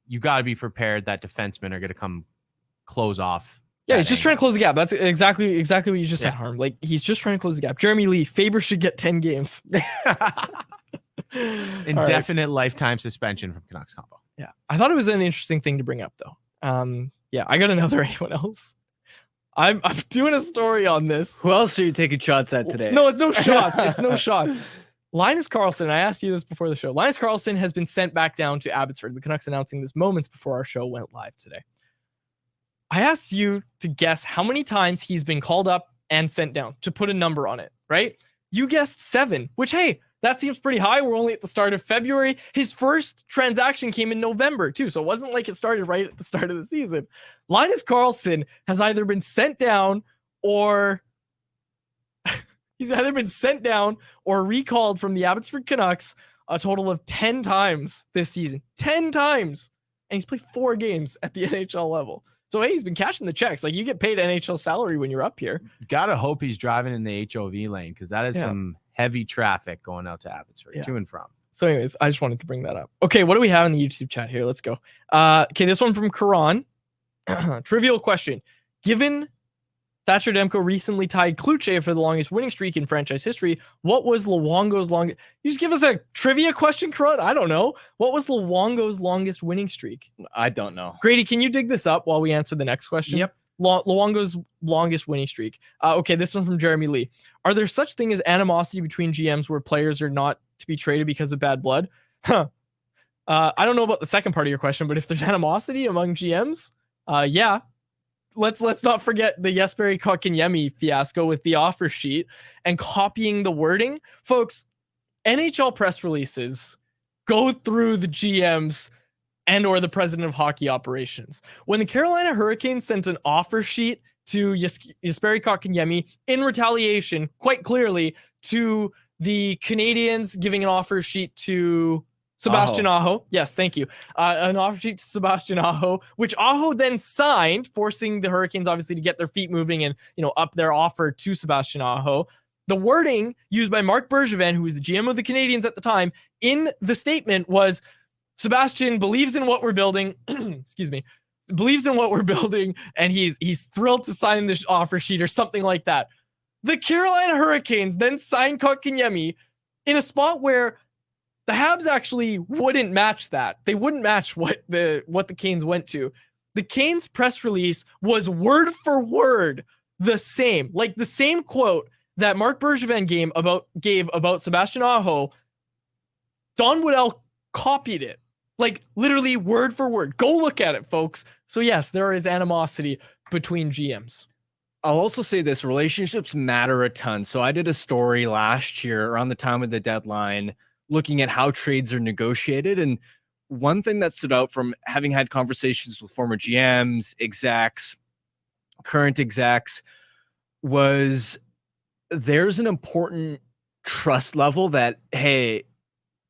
you got to be prepared that defensemen are going to come close off. Yeah, he's just trying to close the gap. That's exactly what you just said, Harm. Like, he's just trying to close the gap. Jeremy Lee, Faber should get 10 games. Indefinite lifetime suspension from Canucks Combo. Yeah, I thought it was an interesting thing to bring up, though. Yeah, I got another. Anyone else? I'm doing a story on this. Who else are you taking shots at today? No, it's no shots. It's no shots. Linus Karlsson, I asked you this before the show. Linus Karlsson has been sent back down to Abbotsford. The Canucks announcing this moments before our show went live today. I asked you to guess how many times he's been called up and sent down, to put a number on it, right? You guessed 7, which, hey, that seems pretty high. We're only at the start of February. His first transaction came in November, too, so it wasn't like it started right at the start of the season. Linus Karlsson has either been sent down or recalled from the Abbotsford Canucks a total of 10 times this season. 10 times! And he's played 4 games at the NHL level. So, hey, he's been cashing the checks. Like, you get paid NHL salary when you're up here. Gotta hope he's driving in the HOV lane, because that is some heavy traffic going out to Abbotsford, to and from. So anyways, I just wanted to bring that up. Okay, what do we have in the YouTube chat here? Let's go. Okay, this one from Karan. Trivial question. Given Thatcher Demko recently tied Kluche for the longest winning streak in franchise history, what was Luongo's longest... You just give us a trivia question, Karan? I don't know. What was Luongo's longest winning streak? I don't know. Grady, can you dig this up while we answer the next question? Yep. Luongo's longest winning streak. Okay, this one from Jeremy Lee. Are there such thing as animosity between GMs where players are not to be traded because of bad blood? I don't know about the second part of your question, but if there's animosity among GMs, yeah. Let's not forget the Jesperi Kotkaniemi fiasco with the offer sheet and copying the wording. Folks, NHL press releases go through the GMs and or the president of hockey operations. When the Carolina Hurricanes sent an offer sheet to Jesperi Kotkaniemi in retaliation, quite clearly, to the Canadians giving an offer sheet to Sebastian Aho. Yes, thank you. An offer sheet to Sebastian Aho, which Aho then signed, forcing the Hurricanes obviously to get their feet moving and up their offer to Sebastian Aho. The wording used by Marc Bergevin, who was the GM of the Canadians at the time, in the statement was, Sebastian believes in what we're building. Excuse me. Believes in what we're building, and he's thrilled to sign this offer sheet or something like that. The Carolina Hurricanes then signed Kotkaniemi in a spot where the Habs actually wouldn't match that. They wouldn't match what the Canes went to. The Canes press release was word for word the same. Like the same quote that Marc Bergevin gave about Sebastian Aho. Don Waddell copied it. Like literally word for word. Go look at it, folks. So yes, there is animosity between GMs. I'll also say this: relationships matter a ton. So I did a story last year around the time of the deadline, looking at how trades are negotiated. And one thing that stood out from having had conversations with former GMs, execs, current execs, was there's an important trust level that, hey,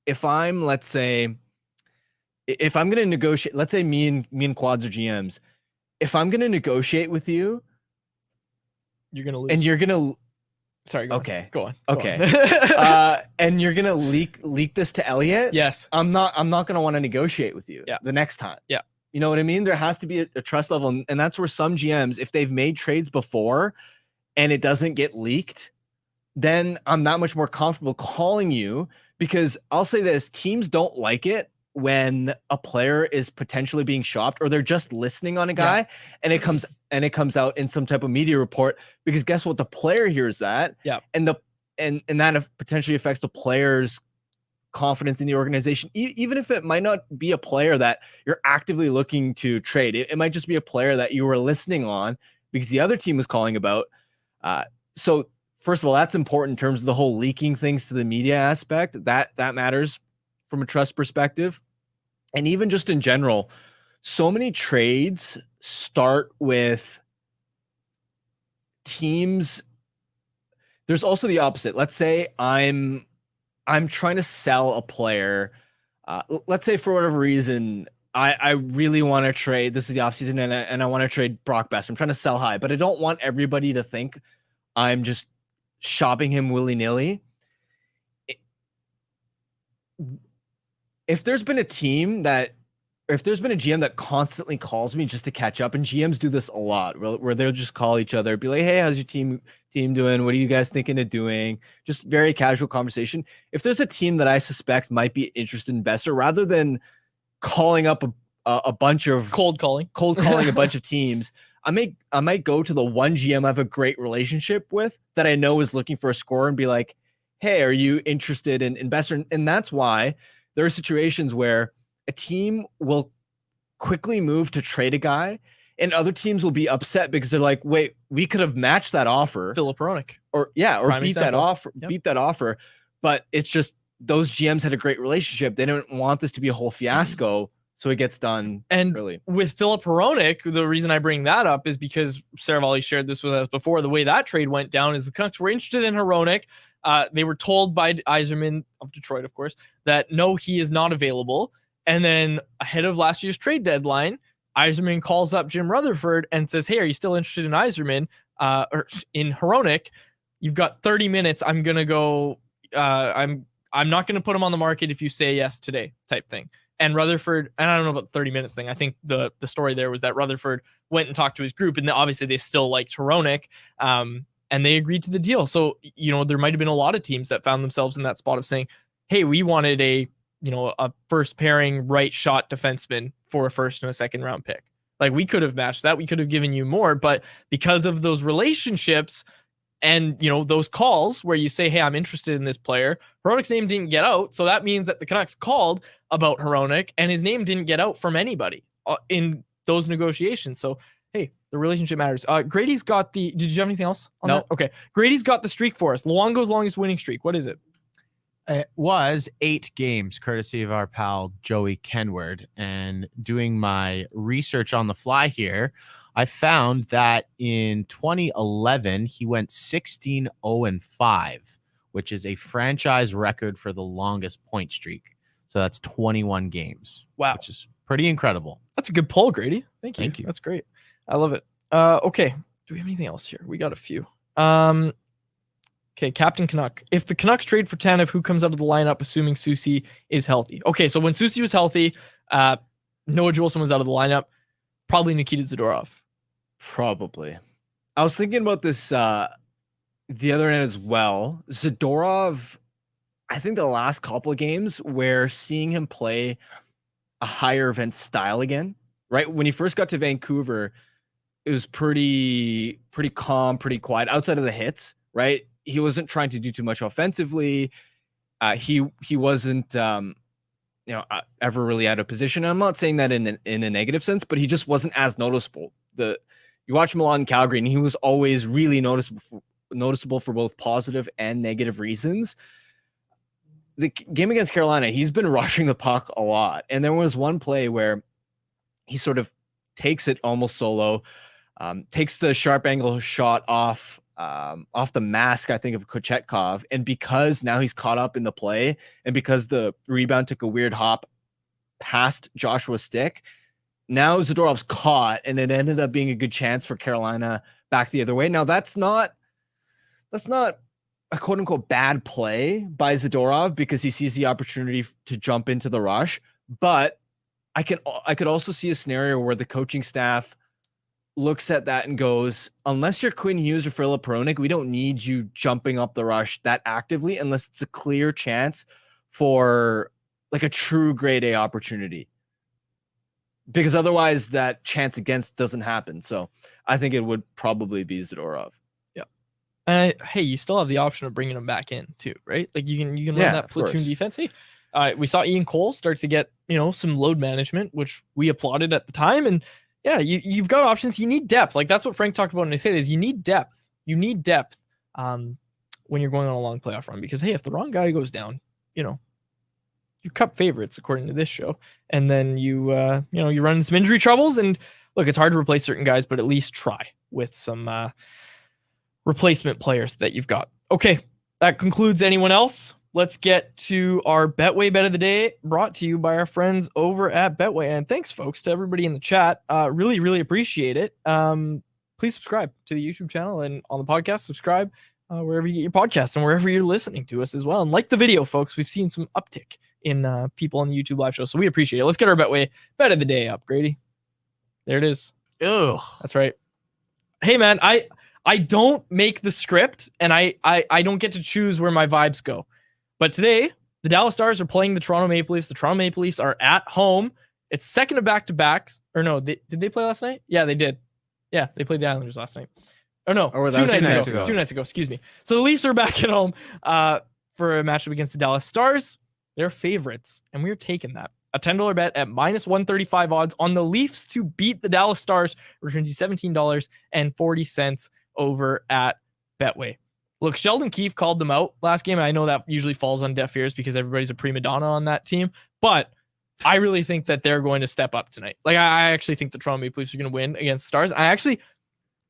if I'm, let's say, if I'm going to negotiate, let's say me and Quads are GMs, if I'm going to negotiate with you, You're gonna lose. and you're gonna, Sorry. Go okay, On. Go on. okay, Go on. and you're gonna leak this to Elliot. Yes. I'm not gonna want to negotiate with you. Yeah. The next time. Yeah. You know what I mean? There has to be a trust level, and that's where some GMs, if they've made trades before, and it doesn't get leaked, then I'm that much more comfortable calling you, because I'll say this: teams don't like it when a player is potentially being shopped, or they're just listening on a guy, and it comes out in some type of media report, because guess what? The player hears that, and that potentially affects the player's confidence in the organization, even if it might not be a player that you're actively looking to trade. It might just be a player that you were listening on because the other team was calling about. So first of all, that's important in terms of the whole leaking things to the media aspect. That matters from a trust perspective. And even just in general, so many trades start with teams. There's also the opposite. Let's say I'm trying to sell a player. Let's say for whatever reason, I really want to trade. This is the offseason, and I want to trade Brock Besser. I'm trying to sell high, but I don't want everybody to think I'm just shopping him willy-nilly. If there's been a GM that constantly calls me just to catch up, and GMs do this a lot, where they'll just call each other, be like, hey, how's your team doing? What are you guys thinking of doing? Just very casual conversation. If there's a team that I suspect might be interested in Besser, rather than calling up a bunch of cold calling a bunch of teams, I might go to the one GM I have a great relationship with that I know is looking for a scorer and be like, hey, are you interested in Besser? And that's why there are situations where a team will quickly move to trade a guy, and other teams will be upset because they're like, wait, we could have matched that offer. Philip Hronek. Or beat that offer. But it's just those GMs had a great relationship. They don't want this to be a whole fiasco. So it gets done early. With Philip Hronek, the reason I bring that up is because Seravalli shared this with us before. The way that trade went down is the Canucks were interested in Hronek. They were told by Yzerman of Detroit, of course, that no, he is not available. And then ahead of last year's trade deadline, Yzerman calls up Jim Rutherford and says, hey, are you still interested in Yzerman or in Hronek? You've got 30 minutes. I'm going to go. I'm not going to put him on the market if you say yes today, type thing. And Rutherford, and I don't know about the 30 minutes thing. I think the story there was that Rutherford went and talked to his group, and obviously they still liked Hronek, and they agreed to the deal. So, there might have been a lot of teams that found themselves in that spot of saying, hey, we wanted a first pairing right shot defenseman for a first and a second round pick. Like, we could have matched that. We could have given you more, but because of those relationships and, those calls where you say, hey, I'm interested in this player, Hronek's name didn't get out. So that means that the Canucks called about Hronek and his name didn't get out from anybody in those negotiations. So, hey, the relationship matters. Grady's got did you have anything else on that? Okay. Grady's got the streak for us. Luongo's longest winning streak. What is it? It was 8 games, courtesy of our pal Joey Kenward. And doing my research on the fly here, I found that in 2011, he went 16-0-5, which is a franchise record for the longest point streak. So that's 21 games. Wow. Which is pretty incredible. That's a good poll, Grady. Thank you. Thank you. That's great. I love it. Okay. Do we have anything else here? We got a few. Okay, Captain Canuck. If the Canucks trade for Tanev, who comes out of the lineup, assuming Soucy is healthy? Okay, so when Soucy was healthy, Noah Juleson was out of the lineup. Probably Nikita Zadorov. Probably. I was thinking about this the other end as well. Zadorov, I think the last couple of games where seeing him play a higher event style again, right? When he first got to Vancouver, it was pretty calm, pretty quiet outside of the hits, right? He wasn't trying to do too much offensively. He wasn't ever really out of position. And I'm not saying that in a negative sense, but he just wasn't as noticeable. you watch him a lot in Calgary, and he was always really noticeable for both positive and negative reasons. The game against Carolina, he's been rushing the puck a lot. And there was one play where he sort of takes it almost solo, takes the sharp angle shot off the mask, I think, of Kochetkov. And because now he's caught up in the play, and because the rebound took a weird hop past Joshua's stick, now Zadorov's caught, and it ended up being a good chance for Carolina back the other way. Now that's not a quote unquote bad play by Zadorov because he sees the opportunity to jump into the rush. But I could also see a scenario where the coaching staff looks at that and goes, unless you're Quinn Hughes or Filip Hronek, we don't need you jumping up the rush that actively unless it's a clear chance for like a true grade A opportunity. Because otherwise that chance against doesn't happen. So I think it would probably be Zadorov. And hey, you still have the option of bringing him back in too, right? Like you can run that platoon defense. Hey, we saw Ian Cole start to get, some load management, which we applauded at the time. And yeah, you've got options. You need depth. Like that's what Frank talked about in his hit is you need depth. You need depth when you're going on a long playoff run because hey, if the wrong guy goes down, you're cup favorites according to this show. And then you run into some injury troubles and look, it's hard to replace certain guys, but at least try with some replacement players that you've got. Okay, that concludes anyone else. Let's get to our Betway Bet of the Day, brought to you by our friends over at Betway. And thanks, folks, to everybody in the chat. Really, really appreciate it. Please subscribe to the YouTube channel and on the podcast, subscribe wherever you get your podcasts and wherever you're listening to us as well. And like the video, folks, we've seen some uptick in people on the YouTube live show, so we appreciate it. Let's get our Betway Bet of the Day up, Grady. There it is. Ugh. That's right. Hey, man, I don't make the script, and I don't get to choose where my vibes go. But today, the Dallas Stars are playing the Toronto Maple Leafs. The Toronto Maple Leafs are at home. It's second of back-to-backs. Or no, did they play last night? Yeah, they did. Yeah, they played the Islanders last night. Oh, no, or 2 nights ago. 2 nights ago, excuse me. So the Leafs are back at home for a matchup against the Dallas Stars. They're favorites, and we're taking that. A $10 bet at minus 135 odds on the Leafs to beat the Dallas Stars returns you $17.40 over at Betway. Look, Sheldon Keefe called them out last game. I know that usually falls on deaf ears because everybody's a prima donna on that team, but I really think that they're going to step up tonight. Like, I actually think the Toronto Maple Leafs are going to win against the Stars.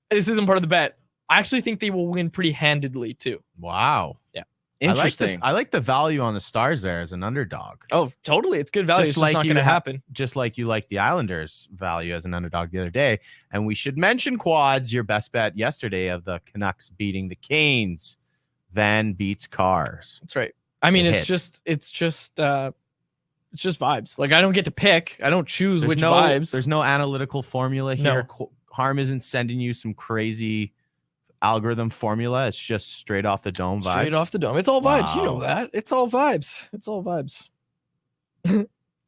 This isn't part of the bet. I actually think they will win pretty handedly too. Wow. Yeah. Interesting. I like the value on the Stars there as an underdog. Oh, totally. It's good value. It's just not going to happen. Just like you like the Islanders value as an underdog the other day. And we should mention, Quads, your best bet yesterday of the Canucks beating the Canes. Van beats Cars. That's right. I mean, it's just vibes. Like, I don't get to pick. I don't choose which vibes. There's no analytical formula here. No. Harm isn't sending you some crazy algorithm formula. It's just straight off the dome vibes. Straight off the dome. It's all vibes. Wow. You know that. It's all vibes. It's all vibes.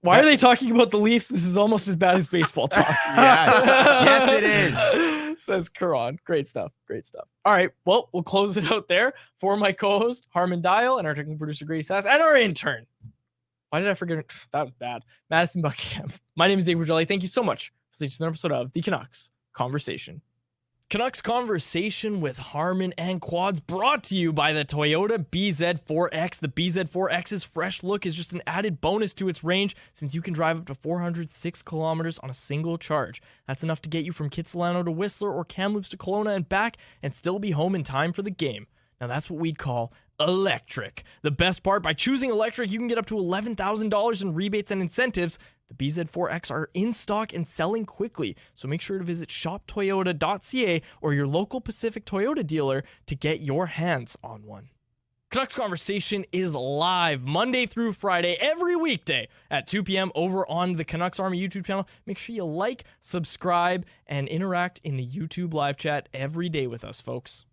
Why are they talking about the Leafs? This is almost as bad as baseball talk. Yes. Yes, it is. Says Karan. Great stuff. Great stuff. All right. Well, we'll close it out there for my co-host, Harmon Dial, and our technical producer, Grace Sass, and our intern. Why did I forget? That was bad. Madison Buckingham. My name is Dave Bergelli. Thank you so much for listening to another episode of the Canucks Conversation. Canucks Conversation with Harmon and Quads, brought to you by the Toyota BZ4X. The BZ4X's fresh look is just an added bonus to its range since you can drive up to 406 kilometers on a single charge. That's enough to get you from Kitsilano to Whistler or Kamloops to Kelowna and back and still be home in time for the game. Now that's what we'd call electric. The best part, by choosing electric, you can get up to $11,000 in rebates and incentives. The BZ4X are in stock and selling quickly, so make sure to visit shoptoyota.ca or your local Pacific Toyota dealer to get your hands on one. Canucks Conversation is live Monday through Friday, every weekday at 2 p.m. over on the Canucks Army YouTube channel. Make sure you like, subscribe, and interact in the YouTube live chat every day with us, folks.